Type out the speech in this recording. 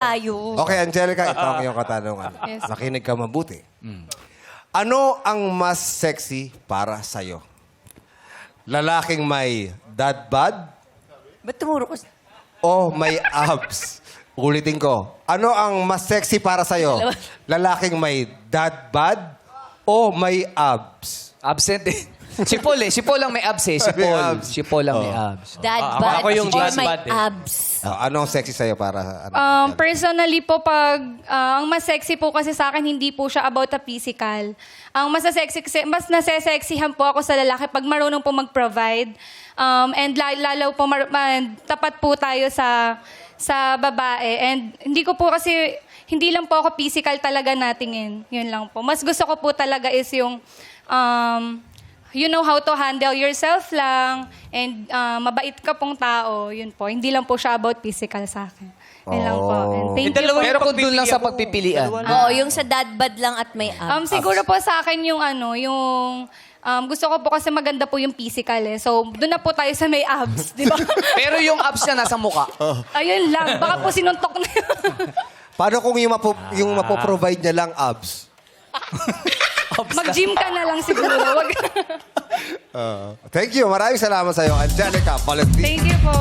tayo. Okay, Angelica, ito ang iyong katanungan. Yes. Makinig ka mabuti. Ano ang mas sexy para sa'yo? Lalaking may dad bod Ba't tumuro ko? o may abs? Ulitin ko. Ano ang mas sexy para sa'yo? Lalaking may dad bod o may abs? Absent eh. Si Paul eh. Si Paul lang may abs eh. Si May Paul. abs. Si Paul lang may abs. Dad Ako bod yung or dad may bod eh. abs? Ano ang sexy sa'yo para... Personally po, pag ang mas sexy po kasi sa akin, hindi po siya about the physical. Ang mas nasesexihan po ako sa lalaki pag marunong po mag-provide. And lalo po, tapat po tayo sa babae. And hindi ko po kasi, hindi lang po ako physical talaga natingin. Yun lang po. Mas gusto ko po talaga is yung, you know how to handle yourself lang, and mabait ka pong tao, yun po. Hindi lang po siya about physical sa akin. Yun lang po. And thank you po. Pero kung doon lang sa pagpipilian. Oo, yung sa dad bod lang at may abs. Siguro po sa akin yung gusto ko po kasi maganda po yung physical eh. So, doon na po tayo sa may abs, di ba? Pero yung abs niya nasa mukha. Ayun lang. Baka po sinuntok na yun. Paano kung yung mapoprovide niya lang abs? Mag-gym ka na lang siguro. Thank you. Maraming salamat sa'yo, Angelica Valentin. Thank you po.